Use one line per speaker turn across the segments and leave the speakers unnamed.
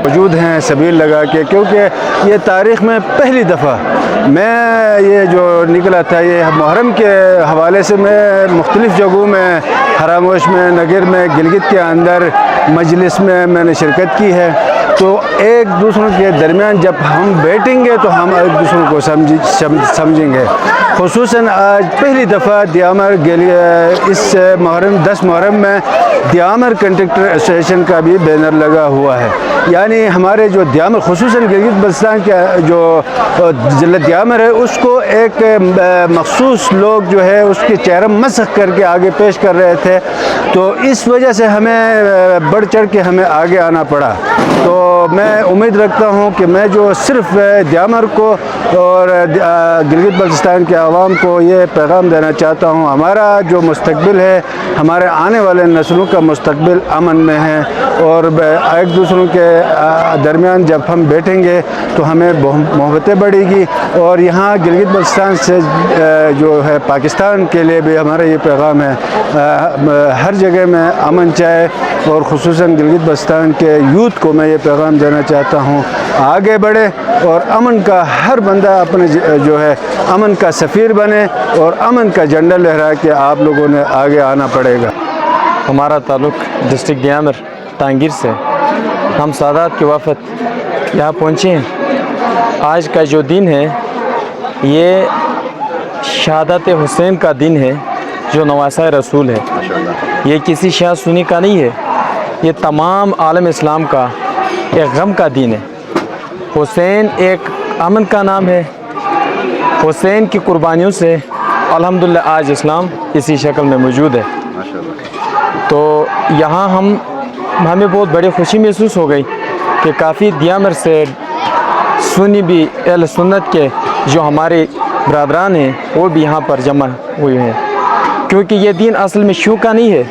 موجود ہیں سبیل لگا کے، کیونکہ یہ تاریخ میں پہلی دفعہ میں یہ جو نکلا تھا یہ محرم کے حوالے سے میں مختلف جگہوں میں حراموش میں، نگر میں، گلگت کے اندر مجلس میں نے شرکت کی ہے. تو ایک دوسروں کے درمیان جب ہم بیٹھیں گے تو ہم ایک دوسروں کو سمجھیں گے. خصوصاً آج پہلی دفعہ دیامر اس محرم 10 محرم میں دیامر کنٹریکٹر ایسوسیشن کا بھی بینر لگا ہوا ہے. یعنی ہمارے جو دیامر خصوصاً گلگت بلتستان کا جو ضلع دیامر ہے اس کو ایک مخصوص لوگ جو ہے اس کے چہرہ مسخ کر کے آگے پیش کر رہے تھے، تو اس وجہ سے ہمیں بڑھ چڑھ کے ہمیں آگے آنا پڑا. تو میں امید رکھتا ہوں کہ میں جو صرف دیامر کو اور گلگت بلتستان کے عوام کو یہ پیغام دینا چاہتا ہوں، ہمارا جو مستقبل ہے، ہمارے آنے والے نسلوں کا مستقبل امن میں ہے، اور ایک دوسروں کے درمیان جب ہم بیٹھیں گے تو ہمیں محبتیں بڑھے گی. اور یہاں گلگت بلتستان سے جو ہے پاکستان کے لیے بھی ہمارا یہ پیغام ہے، ہر جگہ میں امن چاہے، اور خصوصاً گلگت بلتستان کے یوتھ کو میں یہ پیغام دینا چاہتا ہوں آگے بڑھے اور امن کا ہر بندہ اپنے جو ہے امن کا سفیر بنے اور امن کا جھنڈا لہرا کے آپ لوگوں نے آگے آنا پڑے گا.
ہمارا تعلق ڈسٹرکٹ دیامر ٹانگیر سے، ہم سادات کے وفد یہاں پہنچے ہیں. آج کا جو دن ہے یہ شہادت حسین کا دن ہے جو نواسہ رسول ہے. یہ کسی شیعہ سنی کا نہیں ہے، یہ تمام عالم اسلام کا ایک غم کا دن ہے. حسین ایک امن کا نام ہے. حسین کی قربانیوں سے الحمدللہ آج اسلام اسی شکل میں موجود ہے. تو یہاں ہمیں بہت بڑی خوشی محسوس ہو گئی کہ کافی دیامر سے سنی بھی اہل سنت کے جو ہمارے برادران ہیں وہ بھی یہاں پر جمع ہوئے ہیں، کیونکہ یہ دین اصل میں شیعوں کا نہیں ہے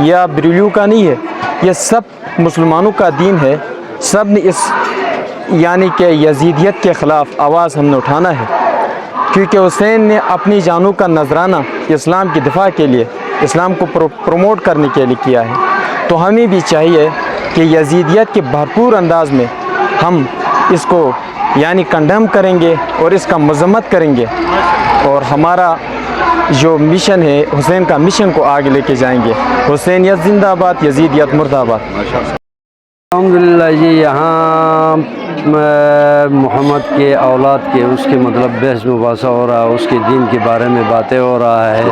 یا بریلویوں کا نہیں ہے، یہ سب مسلمانوں کا دین ہے. سب نے اس یعنی کہ یزیدیت کے خلاف آواز ہم نے اٹھانا ہے، کیونکہ حسین نے اپنی جانوں کا نذرانہ اسلام کی دفاع کے لیے، اسلام کو پروموٹ کرنے کے لیے کیا ہے. تو ہمیں بھی چاہیے کہ یزیدیت کے بھرپور انداز میں ہم اس کو یعنی کنڈیم کریں گے اور اس کا مذمت کریں گے، اور ہمارا جو مشن ہے حسین کا مشن کو آگے لے کے جائیں گے. حسینیت زندہ آباد، یزیدیت مردہ آباد.
الحمدللہ جی یہاں محمد کے اولاد کے اس کے مطلب بحث مباحثہ ہو رہا ہے، اس کے دین کے بارے میں باتیں ہو رہا ہے.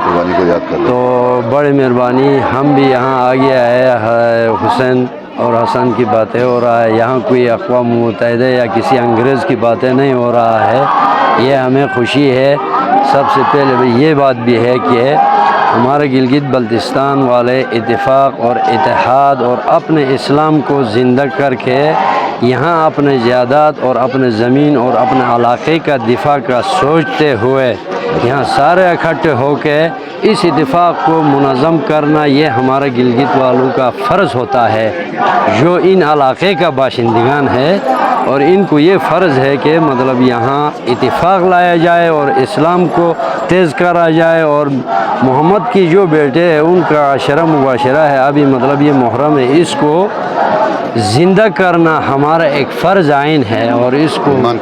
تو بڑی مہربانی ہم بھی یہاں آگے آئے، حسین اور حسن کی باتیں ہو رہا ہے. یہاں کوئی اقوام متحدہ یا کسی انگریز کی باتیں نہیں ہو رہا ہے. یہ ہمیں خوشی ہے. سب سے پہلے یہ بات بھی ہے کہ ہمارے گلگت بلتستان والے اتفاق اور اتحاد اور اپنے اسلام کو زندہ کر کے یہاں اپنے جائیداد اور اپنے زمین اور اپنے علاقے کا دفاع کا سوچتے ہوئے یہاں سارے اکٹھے ہو کے اس اتفاق کو منظم کرنا یہ ہمارے گلگت والوں کا فرض ہوتا ہے جو ان علاقے کا باشندگان ہے. اور ان کو یہ فرض ہے کہ مطلب یہاں اتفاق لایا جائے اور اسلام کو تیز کرا جائے، اور محمد کی جو بیٹے ہیں ان کا عشرہ مباشرہ ہے ابھی مطلب یہ محرم ہے، اس کو زندہ کرنا ہمارا ایک فرض عین ہے اور اس کو ایمان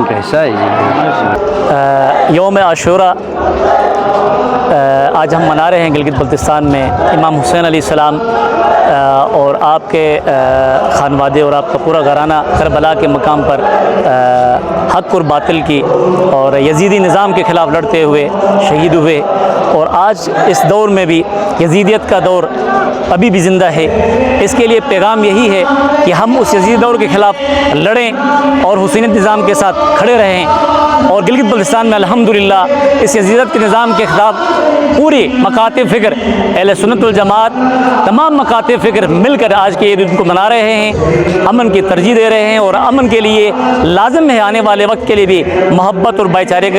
کا حصہ ہے.
یوم عاشوراء آج ہم منا رہے ہیں گلگت بلتستان میں. امام حسین علیہ السلام اور آپ کے خانوادے اور آپ کا پورا گھرانہ کربلا کے مقام پر حق اور باطل کی اور یزیدی نظام کے خلاف لڑتے ہوئے شہید ہوئے، اور آج اس دور میں بھی یزیدیت کا دور ابھی بھی زندہ ہے. اس کے لیے پیغام یہی ہے کہ ہم اس یزیدی دور کے خلاف لڑیں اور حسینیت نظام کے ساتھ کھڑے رہیں. اور گلگت بلتستان میں الحمدللہ اس یزیدیت کے نظام کے خلاف پوری مکاتب فکر اہل سنت والجماعت تمام مکاتب فکر مل کر آج کے دن کو منا رہے ہیں، امن کی ترجیح دے رہے ہیں، اور امن کے لیے لازم ہے آنے والے وقت کے لیے بھی محبت اور بھائی چارے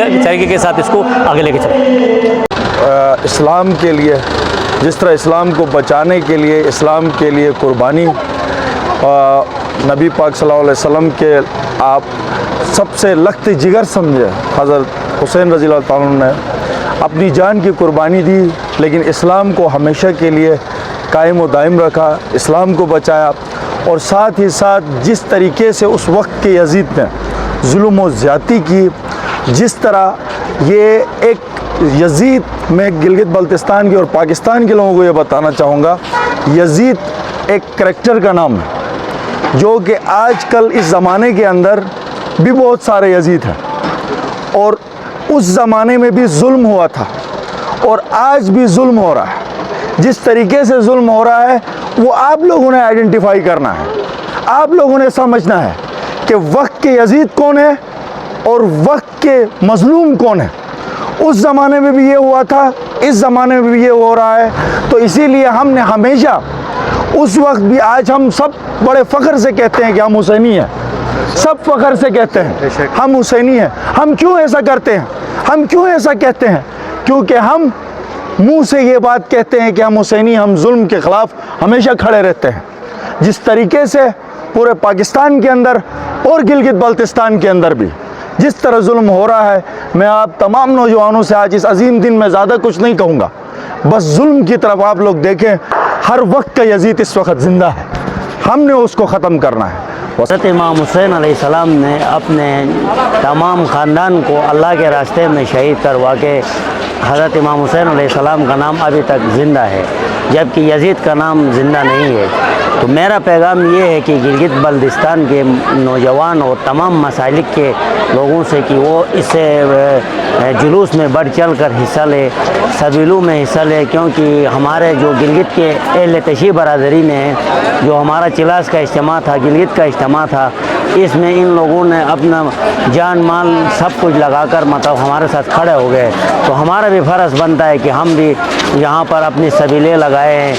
کے ساتھ اس کو آگے لے کے چلیں.
اسلام کے لیے جس طرح اسلام کو بچانے کے لیے اسلام کے لیے قربانی نبی پاک صلی اللہ علیہ وسلم کے آپ سب سے لخت جگر سمجھے حضرت حسین رضی اللہ تعالیٰ عنہ نے اپنی جان کی قربانی دی، لیکن اسلام کو ہمیشہ کے لیے
قائم و دائم رکھا، اسلام کو بچایا، اور ساتھ ہی ساتھ جس طریقے سے اس وقت کے یزید نے ظلم و زیادتی کی، جس طرح یہ ایک یزید، میں گلگت بلتستان کے اور پاکستان کے لوگوں کو یہ بتانا چاہوں گا، یزید ایک کریکٹر کا نام ہے، جو کہ آج کل اس زمانے کے اندر بھی بہت سارے یزید ہیں، اور اس زمانے میں بھی ظلم ہوا تھا اور آج بھی ظلم ہو رہا ہے۔ جس طریقے سے ظلم ہو رہا ہے وہ آپ لوگوں نے آئیڈینٹیفائی کرنا ہے، آپ لوگوں نے سمجھنا ہے کہ وقت کے یزید کون ہے اور وقت کے مظلوم کون ہے۔ اس زمانے میں بھی یہ ہوا تھا، اس زمانے میں بھی یہ ہو رہا ہے، تو اسی لیے ہم نے ہمیشہ اس وقت بھی، آج ہم سب بڑے فخر سے کہتے ہیں کہ ہم حسینی ہیں، سب فخر سے کہتے ہیں ہم حسینی ہیں۔ ہم کیوں ایسا کرتے ہیں؟ ہم کیوں ایسا کہتے ہیں؟ کیونکہ ہم منہ سے یہ بات کہتے ہیں کہ ہم حسینی، ہم ظلم کے خلاف ہمیشہ کھڑے رہتے ہیں۔ جس طریقے سے پورے پاکستان کے اندر اور گلگت بلتستان کے اندر بھی جس طرح ظلم ہو رہا ہے، میں آپ تمام نوجوانوں سے آج اس عظیم دن میں زیادہ کچھ نہیں کہوں گا، بس ظلم کی طرف آپ لوگ دیکھیں۔ ہر وقت کا یزید اس وقت زندہ ہے، ہم نے اس کو ختم کرنا ہے۔
حضرت امام حسین علیہ السلام نے اپنے تمام خاندان کو اللہ کے راستے میں شہید کروا کے، حضرت امام حسین علیہ السلام کا نام ابھی تک زندہ ہے، جبکہ یزید کا نام زندہ نہیں ہے۔ تو میرا پیغام یہ ہے کہ گلگت بلتستان کے نوجوان اور تمام مسالک کے لوگوں سے کہ وہ اس جلوس میں بڑھ چل کر حصہ لے، سبیلوں میں حصہ لے، کیونکہ ہمارے جو گلگت کے اہل تشیع برادری نے جو ہمارا چلاس کا اجتماع تھا، گلگت کا اجتماع تھا، اس میں ان لوگوں نے اپنا جان مال سب کچھ لگا کر مطلب ہمارے ساتھ کھڑے ہو گئے، تو ہمارا بھی فرض بنتا ہے کہ ہم بھی یہاں پر اپنی سبیلیں لگائیں،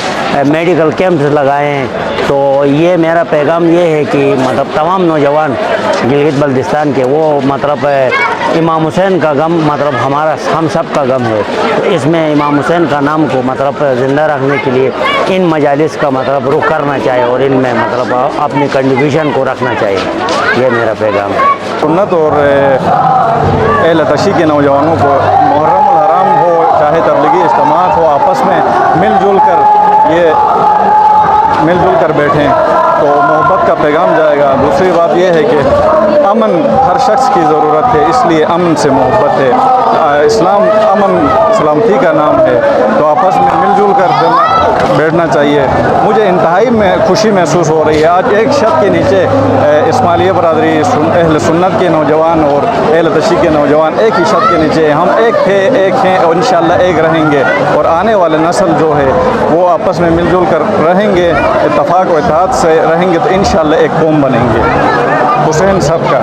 میڈیکل کیمپس لگائیں۔ تو یہ میرا پیغام یہ ہے کہ مطلب تمام نوجوان گلگت بلتستان کے وہ مطلب امام حسین کا غم مطلب ہمارا ہم سب کا غم ہے، تو اس میں امام حسین کا نام کو مطلب زندہ رکھنے کے لیے ان مجالس کا مطلب رخ کرنا چاہیے اور ان میں مطلب اپنی کنٹریبیوشن کو رکھنا چاہیے۔ یہ میرا پیغام ہے۔
سنت اور اہل تشیع کے نوجوانوں کو محرم الحرام ہو چاہے تبلیغی اجتماعات ہو، آپس میں مل جل کر بیٹھیں تو محبت کا پیغام جائے گا۔ دوسری بات یہ ہے کہ امن ہر شخص کی ضرورت ہے، اس لیے امن سے محبت ہے۔ اسلام امن سلامتی کا نام ہے، تو آپس میں مل جل کر بیٹھنا چاہیے۔ مجھے انتہائی میں خوشی محسوس ہو رہی ہے، آج ایک چھت کے نیچے اسماعیلیہ برادری، اہل سنت کے نوجوان اور اہل تشیع کے نوجوان ایک ہی چھت کے نیچے ہم ایک ہیں اور انشاءاللہ ایک رہیں گے، اور آنے والے نسل جو ہے وہ آپس میں مل جل کر رہیں گے، اتفاق و اتحاد سے رہیں گے، تو انشاءاللہ ایک قوم بنیں گے۔ حسین سب کا۔